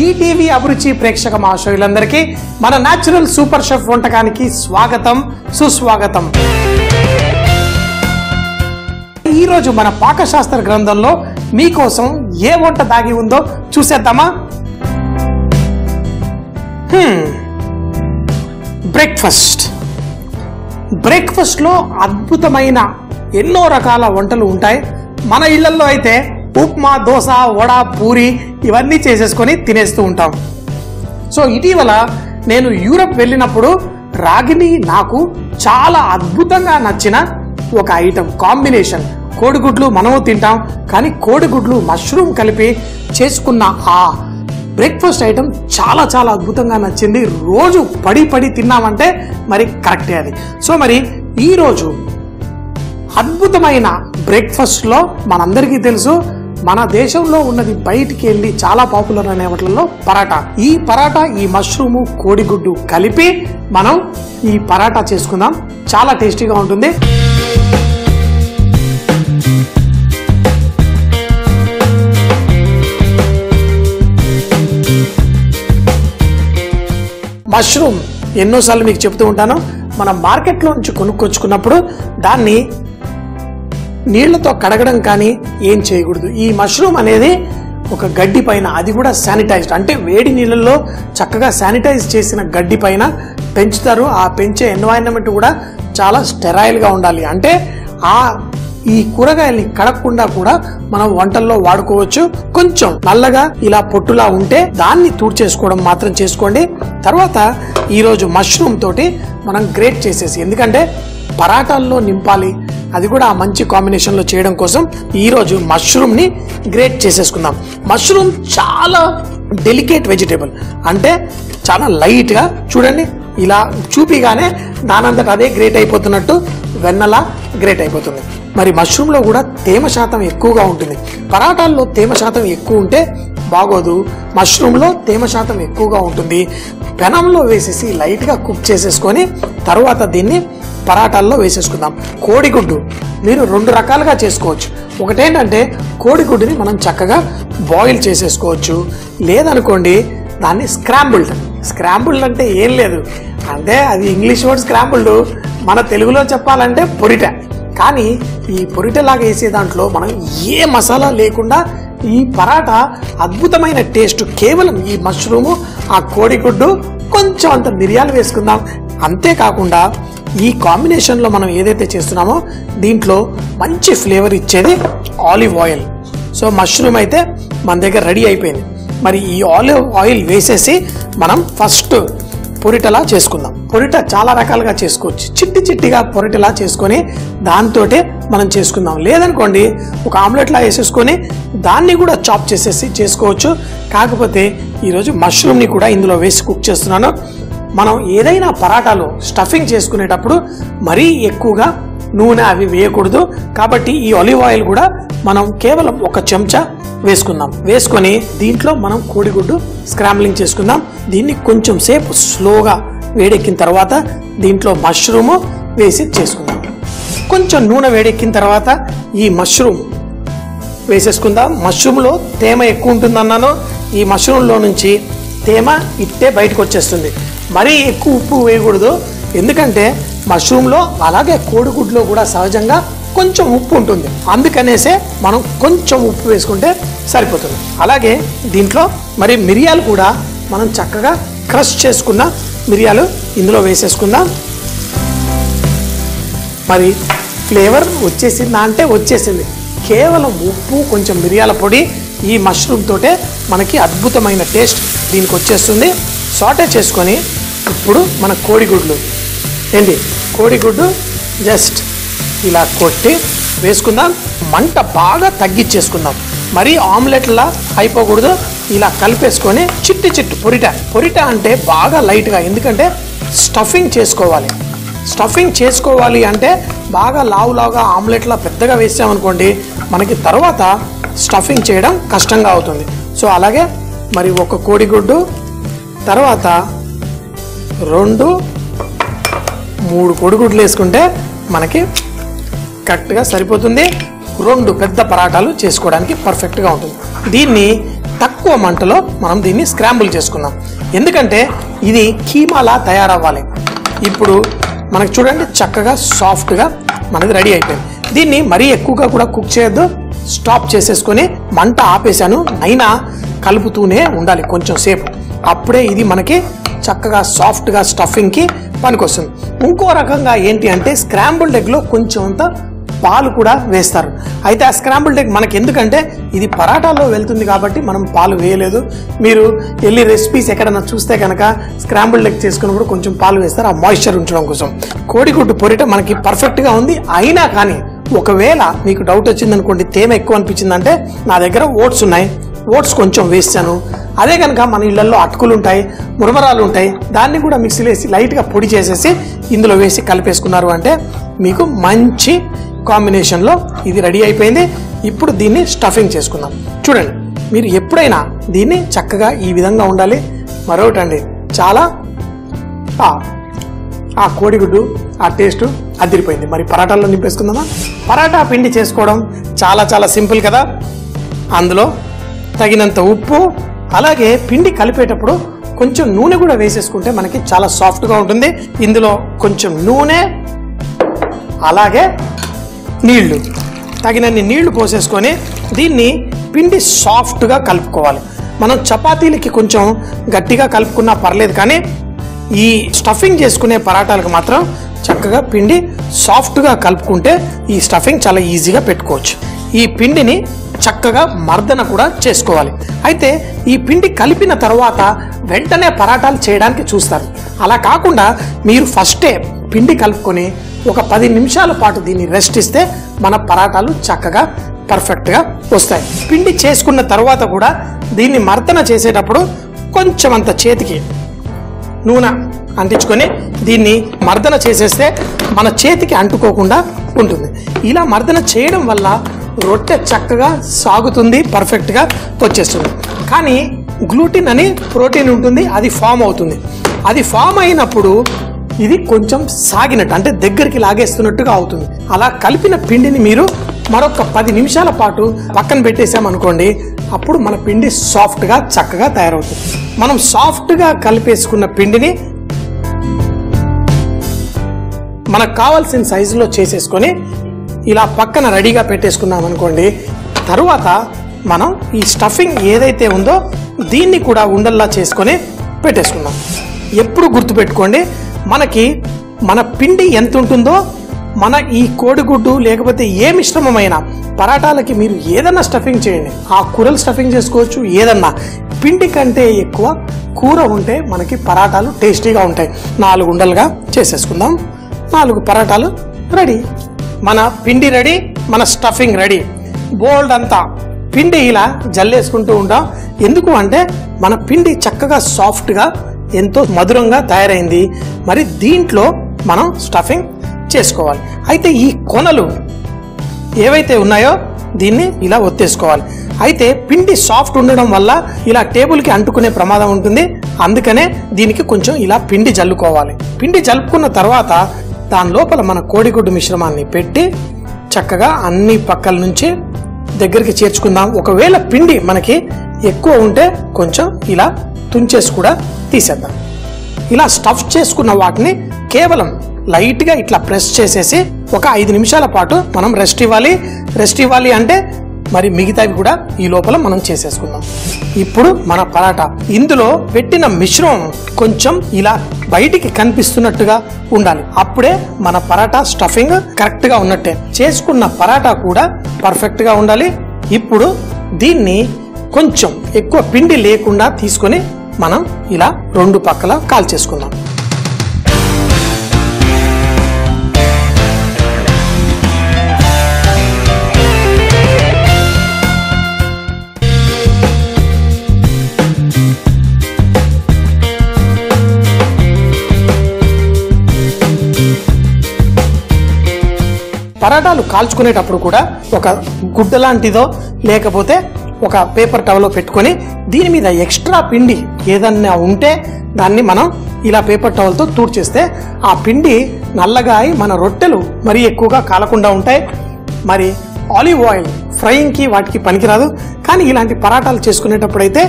ETV అభిరుచి ప్రేక్షక మహాశయులందరికీ మన న్యాచురల్ సూపర్ షెఫ్ వంటకానికి స్వాగతం సుస్వాగతం. ఈ రోజు మన పాకశాస్త్ర గ్రంథంలో మీకోసం ఏ వంట దాగి ఉందో చూసేద్దామా? బ్రేక్ఫాస్ట్ లో అద్భుతమైన ఎన్నో రకాల వంటలు ఉంటాయి. మన ఇళ్లలో అయితే ఉప్మా, దోశ, వడ, పూరి ఇవన్నీ చేసేసుకొని తినేస్తూ ఉంటాం. సో ఇటీవల నేను యూరప్ వెళ్ళినప్పుడు రాగిని నాకు చాలా అద్భుతంగా నచ్చిన ఒక ఐటమ్ కాంబినేషన్. కోడిగుడ్లు మనము తింటాం, కానీ కోడిగుడ్లు మష్రూమ్ కలిపి చేసుకున్న ఆ బ్రేక్ఫాస్ట్ ఐటమ్ చాలా చాలా అద్భుతంగా నచ్చింది. రోజు పడి తిన్నామంటే మరి కరెక్టే అది. సో మరి ఈరోజు అద్భుతమైన బ్రేక్ఫాస్ట్ లో మనందరికీ తెలుసు, మన దేశంలో ఉన్నది బయటికి వెళ్ళి చాలా పాపులర్ అనే వాటిల్లో పరాటా. ఈ పరాటా ఈ మష్రూము కోడిగుడ్డు కలిపి మనం ఈ పరాటా చేసుకుందాం. చాలా టేస్టీగా ఉంటుంది. మష్రూమ్ ఎన్నోసార్లు మీకు చెప్తూ ఉంటాను, మనం మార్కెట్లో నుంచి కొనుక్కొచ్చుకున్నప్పుడు దాన్ని నీళ్లతో కడగడం కానీ ఏం చేయకూడదు. ఈ మష్రూమ్ అనేది ఒక గడ్డి పైన, అది కూడా శానిటైజ్డ్, అంటే వేడి నీళ్ళల్లో చక్కగా శానిటైజ్ చేసిన గడ్డి పైన పెంచుతారు. ఆ పెంచే ఎన్వైరన్మెంట్ కూడా చాలా స్టెరైల్గా ఉండాలి. అంటే ఈ కూరగాయల్ని కడగకుండా కూడా మనం వంటల్లో వాడుకోవచ్చు. కొంచెం నల్లగా ఇలా పొట్టులా ఉంటే దాన్ని తూడ్చేసుకోవడం మాత్రం చేసుకోండి. తర్వాత ఈరోజు మష్రూమ్ తోటి మనం గ్రేట్ చేసేసి, ఎందుకంటే పరాటాల్లో నింపాలి, అది కూడా ఆ మంచి కాంబినేషన్ లో చేయడం కోసం ఈరోజు మష్రూమ్ ని గ్రేట్ చేసేసుకుందాం. మష్రూమ్ చాలా డెలికేట్ వెజిటేబుల్, అంటే చాలా లైట్ గా చూడండి, ఇలా చూపిగానే దానంతట అదే గ్రేట్ అయిపోతున్నట్టు వెన్నలా గ్రేట్ అయిపోతుంది. మరి మష్రూమ్ లో కూడా తేమ శాతం ఎక్కువగా ఉంటుంది. పరాటాల్లో తేమ శాతం ఎక్కువ ఉంటే బాగోదు, మష్రూమ్ లో తేమ శాతం ఎక్కువగా ఉంటుంది. పెనంలో వేసేసి లైట్ గా కుక్ చేసేసుకొని తర్వాత దీన్ని పరాటాల్లో వేసేసుకుందాం. కోడిగుడ్డు మీరు రెండు రకాలుగా చేసుకోవచ్చు. ఒకటేంటంటే కోడిగుడ్డుని మనం చక్కగా బాయిల్ చేసేసుకోవచ్చు, లేదనుకోండి దాన్ని స్క్రాంబుల్డ్ అంటే ఏం లేదు, అంటే అది ఇంగ్లీష్ వర్డ్ స్క్రాంబుల్డ్, మన తెలుగులో చెప్పాలంటే పొరిట. కానీ ఈ పొరిటలాగా వేసే దాంట్లో మనం ఏ మసాలా లేకుండా ఈ పరాటా అద్భుతమైన టేస్ట్ కేవలం ఈ మష్రూము, ఆ కోడిగుడ్డు, కొంచెం అంత మిరియాలు వేసుకుందాం. అంతేకాకుండా ఈ కాంబినేషన్లో మనం ఏదైతే చేస్తున్నామో దీంట్లో మంచి ఫ్లేవర్ ఇచ్చేది ఆలివ్ ఆయిల్. సో మష్రూమ్ అయితే మన దగ్గర రెడీ అయిపోయింది. మరి ఈ ఆలివ్ ఆయిల్ వేసేసి మనం ఫస్ట్ పొరిటలా చేసుకుందాం. పొరిట చాలా రకాలుగా చేసుకోవచ్చు. చిట్టిగా పొరిటలా చేసుకొని దాంతోటే మనం చేసుకుందాం. లేదనుకోండి ఒక ఆమ్లెట్లా వేసేసుకొని దాన్ని కూడా చాప్ చేసేసి చేసుకోవచ్చు. కాకపోతే ఈరోజు మష్రూమ్ని కూడా ఇందులో వేసి కుక్ చేస్తున్నాను. మనం ఏదైనా పరాటాలో స్టఫింగ్ చేసుకునేటప్పుడు మరీ ఎక్కువగా నూనె అవి వేయకూడదు. కాబట్టి ఈ ఆలివ్ ఆయిల్ కూడా మనం కేవలం ఒక చెంచా వేసుకుందాం. వేసుకొని దీంట్లో మనం కోడిగుడ్డు స్క్రాంబ్లింగ్ చేసుకుందాం. దీన్ని కొంచెం సేపు స్లోగా వేడెక్కిన తర్వాత దీంట్లో మష్రూము వేసి చేసుకుందాం. కొంచెం నూనె వేడెక్కిన తర్వాత ఈ మష్రూమ్ వేసేసుకుందాం. మష్రూమ్లో తేమ ఎక్కువ ఉంటుందన్నాను, ఈ మష్రూమ్లో నుంచి తేమ ఇట్టే బయటకు వచ్చేస్తుంది. మరీ ఎక్కువ ఉప్పు వేయకూడదు, ఎందుకంటే మష్రూమ్లో అలాగే కోడిగుడ్లో కూడా సహజంగా కొంచెం ఉప్పు ఉంటుంది. అందుకనేసే మనం కొంచెం ఉప్పు వేసుకుంటే సరిపోతుంది. అలాగే దీంట్లో మరి మిరియాలు కూడా మనం చక్కగా క్రష్ చేసుకున్న మిరియాలు ఇందులో వేసేసుకుందాం. మరి ఫ్లేవర్ వచ్చేసిందా అంటే వచ్చేసింది. కేవలం ఉప్పు, కొంచెం మిరియాల పొడి, ఈ మష్రూమ్ తోటే మనకి అద్భుతమైన టేస్ట్ దీనికి వచ్చేస్తుంది. సాటే చేసుకొని ఇప్పుడు మన కోడిగుడ్డు జస్ట్ ఇలా కొట్టి వేసుకుందాం. మంట బాగా తగ్గించేసుకుందాం. మరీ ఆమ్లెట్లా అయిపోకూడదు. ఇలా కలిపేసుకొని చిట్టి పొరిట అంటే బాగా లైట్గా, ఎందుకంటే స్టఫింగ్ చేసుకోవాలి అంటే బాగా లావుగా ఆమ్లెట్లా పెద్దగా వేసామనుకోండి మనకి తర్వాత స్టఫింగ్ చేయడం కష్టంగా అవుతుంది. సో అలాగే మరి ఒక కోడిగుడ్డు, తర్వాత 2-3 కోడిగుడ్లు వేసుకుంటే మనకి కరెక్ట్గా సరిపోతుంది. 2 పెద్ద పరాటాలు చేసుకోవడానికి పర్ఫెక్ట్గా ఉంటుంది. దీన్ని తక్కువ మంటలో మనం దీన్ని స్క్రాంబుల్ చేసుకుందాం. ఎందుకంటే ఇది కీమాలా తయారవ్వాలి. ఇప్పుడు మనకు చూడండి చక్కగా సాఫ్ట్గా మనది రెడీ అయిపోయింది. దీన్ని మరీ ఎక్కువగా కూడా కుక్ చేయొద్దు, స్టాప్ చేసేసుకొని మంట ఆపేసాను. అయినా కలుపుతూనే ఉండాలి కొంచెం సేపు, అప్పుడే ఇది మనకి చక్కగా సాఫ్ట్గా స్టఫింగ్కి పనికొస్తుంది. ఇంకో రకంగా ఏంటి అంటే స్క్రాంబుల్డ్ ఎగ్లో కొంచెం అంత పాలు కూడా వేస్తారు. అయితే ఆ స్క్రాంబుల్డ్ ఎగ్ మనకి ఎందుకంటే ఇది పరాటాలో వెళ్తుంది కాబట్టి మనం పాలు వేయలేదు. మీరు వెళ్ళి రెసిపీస్ ఎక్కడన్నా చూస్తే కనుక స్క్రాంబుల్డ్ ఎగ్ చేసుకున్నప్పుడు కొంచెం పాలు వేస్తారు, ఆ మాయిశ్చర్ ఉంచడం కోసం. కోడిగుడ్డు పొరిట మనకి పర్ఫెక్ట్గా ఉంది. అయినా కానీ ఒకవేళ మీకు డౌట్ వచ్చిందనుకోండి, తేమ ఎక్కువ అనిపించిందంటే నా దగ్గర ఓట్స్ ఉన్నాయి, ఓట్స్ కొంచెం వేసాను. అదే కనుక మన ఇళ్లలో అటుకులు ఉంటాయి, మురమరాలు ఉంటాయి, దాన్ని కూడా మిక్సీలో వేసి లైట్గా పొడి చేసేసి ఇందులో వేసి కలిపేసుకున్నారు అంటే మీకు మంచి కాంబినేషన్లో ఇది రెడీ అయిపోయింది. ఇప్పుడు దీన్ని స్టఫింగ్ చేసుకుందాం. చూడండి, మీరు ఎప్పుడైనా దీన్ని చక్కగా ఈ విధంగా ఉండాలి. మరొకటండి, చాలా ఆ కోడిగుడ్డు ఆ టేస్ట్ అదిరిపోయింది. మరి పరాటాల్లో నింపేసుకుందామా? పరాటా పిండి చేసుకోవడం చాలా చాలా సింపుల్ కదా. అందులో తగినంత ఉప్పు, అలాగే పిండి కలిపేటప్పుడు కొంచెం నూనె కూడా వేసేసుకుంటే మనకి చాలా సాఫ్ట్గా ఉంటుంది. ఇందులో కొంచెం నూనె, అలాగే నీళ్లు, తగినన్ని నీళ్లు పోసేసుకొని దీన్ని పిండి సాఫ్ట్గా కలుపుకోవాలి. మనం చపాతీలకి కొంచెం గట్టిగా కలుపుకున్నా పర్లేదు, కానీ ఈ స్టఫింగ్ చేసుకునే పరాటాలకు మాత్రం చక్కగా పిండి సాఫ్ట్గా కలుపుకుంటే ఈ స్టఫింగ్ చాలా ఈజీగా పెట్టుకోవచ్చు. ఈ పిండిని చక్కగా మర్దన కూడా చేసుకోవాలి. అయితే ఈ పిండి కలిపిన తర్వాత వెంటనే పరాటాలు చేయడానికి చూస్తారు. అలా కాకుండా మీరు ఫస్టే పిండి కలుపుకొని ఒక 10 నిమిషాల పాటు దీన్ని రెస్ట్ ఇస్తే మన పరాటాలు చక్కగా పర్ఫెక్ట్గా వస్తాయి. పిండి చేసుకున్న తర్వాత కూడా దీన్ని మర్దన చేసేటప్పుడు కొంచెం అంత చేతికి నూనె అంటించుకొని దీన్ని మర్దన చేసేస్తే మన చేతికి అంటుకోకుండా ఉంటుంది. ఇలా మర్దన చేయడం వల్ల రొట్టె చక్కగా సాగుతుంది, పర్ఫెక్ట్గా వచ్చేస్తుంది. కానీ గ్లూటిన్ అని ప్రోటీన్ ఉంటుంది, అది ఫామ్ అవుతుంది. అది ఫామ్ అయినప్పుడు ఇది కొంచెం సాగినట్టు, అంటే దగ్గరికి లాగేస్తున్నట్టుగా అవుతుంది. అలా కలిపిన పిండిని మీరు మరొక 10 నిమిషాల పాటు పక్కన పెట్టేసామనుకోండి, అప్పుడు మన పిండి సాఫ్ట్గా చక్కగా తయారవుతుంది. మనం సాఫ్ట్గా కలిపేసుకున్న పిండిని మనకు కావాల్సిన సైజులో చేసేసుకొని ఇలా పక్కన రెడీగా పెట్టేసుకున్నాం అనుకోండి. తరువాత మనం ఈ స్టఫింగ్ ఏదైతే ఉందో దీన్ని కూడా ఉండల్లా చేసుకొని పెట్టేసుకున్నాం. ఎప్పుడు గుర్తుపెట్టుకోండి, మనకి మన పిండి ఎంత ఉంటుందో మన ఈ కోడిగుడ్డు లేకపోతే ఏ మిశ్రమమైన పరాటాలకి మీరు ఏదన్నా స్టఫింగ్ చేయండి. ఆ కూరలు స్టఫింగ్ చేసుకోవచ్చు, ఏదన్నా. పిండి కంటే ఎక్కువ కూర ఉంటే మనకి పరాటాలు టేస్టీగా ఉంటాయి. 4 ఉండలుగా చేసేసుకుందాం. 4 పరాటాలు రెడీ. మన పిండి రెడీ, మన స్టఫింగ్ రెడీ. బోల్డ్ అంతా పిండి ఇలా జల్లేసుకుంటూ ఉంటాం. ఎందుకు అంటే మన పిండి చక్కగా సాఫ్ట్గా ఎంతో మధురంగా తయారైంది. మరి దీంట్లో మనం స్టఫింగ్ చేసుకోవాలి. అయితే ఈ కొనలు ఏవైతే ఉన్నాయో దీన్ని ఇలా ఒత్తేసుకోవాలి. అయితే పిండి సాఫ్ట్ ఉండడం వల్ల ఇలా టేబుల్కి అంటుకునే ప్రమాదం ఉంటుంది. అందుకనే దీనికి కొంచెం ఇలా పిండి జల్లుకోవాలి. పిండి జలుపుకున్న తర్వాత దాని లోపల మన కోడిగుడ్డు మిశ్రమాన్ని పెట్టి చక్కగా అన్ని పక్కల నుంచి దగ్గరికి చేర్చుకుందాం. ఒకవేళ పిండి మనకి ఎక్కువ ఉంటే కొంచెం ఇలా తుంచేసి కూడా తీసేద్దాం. ఇలా స్టఫ్ చేసుకున్న వాటిని కేవలం లైట్గా ఇట్లా ప్రెస్ చేసేసి ఒక 5 నిమిషాల పాటు మనం రెస్ట్ ఇవ్వాలి అంటే మరి మిగతావి కూడా ఈ లోపల మనం చేసేసుకుందాం. ఇప్పుడు మన పరాటా ఇందులో పెట్టిన మిశ్రమం కొంచెం ఇలా బయటికి కనిపిస్తున్నట్టుగా ఉండాలి. అప్పుడే మన పరాటా స్టఫింగ్ కరెక్ట్ గా ఉన్నట్టే. చేసుకున్న పరాటా కూడా పర్ఫెక్ట్ గా ఉండాలి. ఇప్పుడు దీన్ని కొంచెం ఎక్కువ పిండి లేకుండా తీసుకొని మనం ఇలా 2 పక్కల కాల్చేసుకుందాం. పరాటాలు కాల్చుకునేటప్పుడు కూడా ఒక గుడ్డ లాంటిదో లేకపోతే ఒక పేపర్ టవల్లో పెట్టుకొని దీని మీద ఎక్స్ట్రా పిండి ఏదన్నా ఉంటే దాన్ని మనం ఇలా పేపర్ టవల్తో తూడ్చేస్తే ఆ పిండి నల్లగా అయి మన రొట్టెలు మరీ ఎక్కువగా కాలకుండా ఉంటాయి. మరి ఆలివ్ ఆయిల్ ఫ్రైయింగ్కి వాటికి పనికిరాదు. కానీ ఇలాంటి పరాటాలు చేసుకునేటప్పుడు అయితే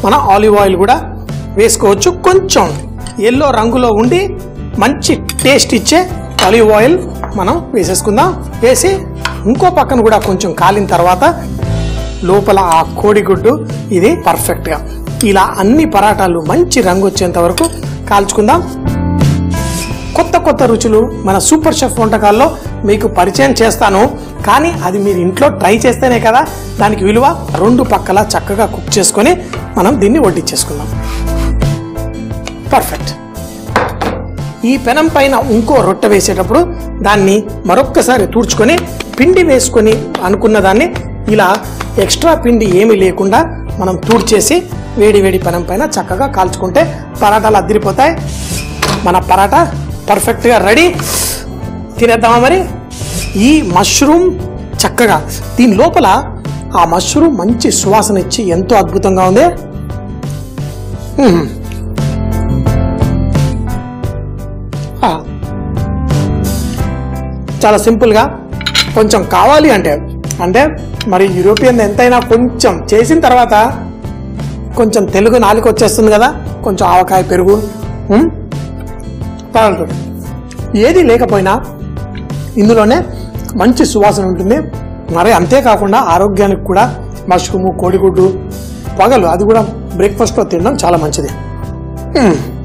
మనం ఆలివ్ ఆయిల్ కూడా వేసుకోవచ్చు. కొంచెం ఎల్లో రంగులో ఉండి మంచి టేస్ట్ ఇచ్చే ఆలివ్ ఆయిల్ మనం వేసేసుకుందాం. వేసి ఇంకో పక్కన కూడా కొంచెం కాలిన తర్వాత లోపల ఆ కోడిగుడ్డు ఇది పర్ఫెక్ట్గా ఇలా అన్ని పరాటాలు మంచి రంగు వచ్చేంత వరకు కాల్చుకుందాం. కొత్త కొత్త రుచులు మన సూపర్ షెఫ్ వంటకాల్లో మీకు పరిచయం చేస్తాను. కానీ అది మీరు ఇంట్లో ట్రై చేస్తేనే కదా దానికి విలువ. రెండు పక్కల చక్కగా కుక్ చేసుకొని మనం దీన్ని వడ్డించేసుకుందాం. పర్ఫెక్ట్. ఈ పెనం పైన ఇంకో రొట్టె వేసేటప్పుడు దాన్ని మరొక్కసారి తుడుచుకొని పిండి వేసుకొని అనుకున్న దాన్ని ఇలా ఎక్స్ట్రా పిండి ఏమీ లేకుండా మనం తుడిచేసి వేడి వేడి పెనం పైన చక్కగా కాల్చుకుంటే పరాటాలు అదిరిపోతాయి. మన పరాటా పర్ఫెక్ట్గా రెడీ. తినేద్దామా మరి? ఈ మష్రూమ్ చక్కగా దీని లోపల ఆ మష్రూమ్ మంచి సువాసన ఇచ్చి ఎంతో అద్భుతంగా ఉంది. చాలా సింపుల్గా కొంచెం కావాలి అంటే మరి యూరోపియన్ ఎంతైనా కొంచెం చేసిన తర్వాత కొంచెం తెలుగు నాలుగు వచ్చేస్తుంది కదా, కొంచెం ఆవకాయ పెరుగు ఏది లేకపోయినా ఇందులోనే మంచి సువాసన ఉంటుంది. మరి అంతేకాకుండా ఆరోగ్యానికి కూడా మష్రూము కోడిగుడ్డు పగలు అది కూడా బ్రేక్ఫాస్ట్లో తినడం చాలా మంచిది.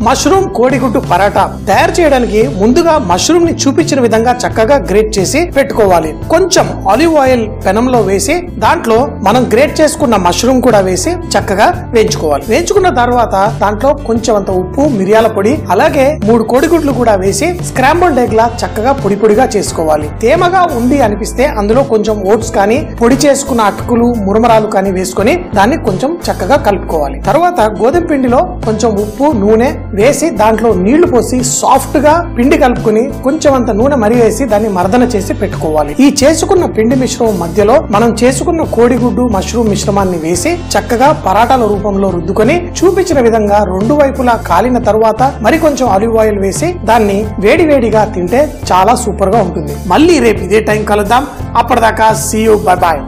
మష్రూమ్ కోడిగుడ్డు పరాటా తయారు చేయడానికి ముందుగా మష్రూమ్ ని చూపించిన విధంగా చక్కగా గ్రేట్ చేసి పెట్టుకోవాలి. కొంచెం ఆలివ్ ఆయిల్ పెనంలో వేసి దాంట్లో మనం గ్రేట్ చేసుకున్న మష్రూమ్ కూడా వేసి చక్కగా వేయించుకోవాలి. వేయించుకున్న తర్వాత దాంట్లో కొంచెం అంత ఉప్పు, మిరియాల పొడి, అలాగే 3 కోడిగుడ్లు కూడా వేసి స్క్రాంబుల్డ్ ఎగ్ లా చక్కగా పొడి పొడిగా చేసుకోవాలి. తేమగా ఉంది అనిపిస్తే అందులో కొంచెం ఓట్స్ కానీ పొడి చేసుకున్న అటుకులు, మురమరాలు కానీ వేసుకొని దాన్ని కొంచెం చక్కగా కలుపుకోవాలి. తర్వాత గోధుమ పిండిలో కొంచెం ఉప్పు, నూనె వేసి దాంట్లో నీళ్లు పోసి సాఫ్ట్ గా పిండి కలుపుకొని కొంచెం అంత నూనె మరి వేసి దాన్ని మర్దన చేసి పెట్టుకోవాలి. ఈ చేసుకున్న పిండి మిశ్రమం మధ్యలో మనం చేసుకున్న కోడిగుడ్డు మష్రూమ్ మిశ్రమాన్ని వేసి చక్కగా పరాటాల రూపంలో రుద్దుకొని చూపించిన విధంగా 2 వైపులా కాలిన తరువాత మరి కొంచెం ఆలివ్ ఆయిల్ వేసి దాన్ని వేడి వేడిగా తింటే చాలా సూపర్ గా ఉంటుంది. మళ్ళీ రేపు ఇదే టైం కలుద్దాం. అప్పటిదాకా సీ యూ, బై బాయ్.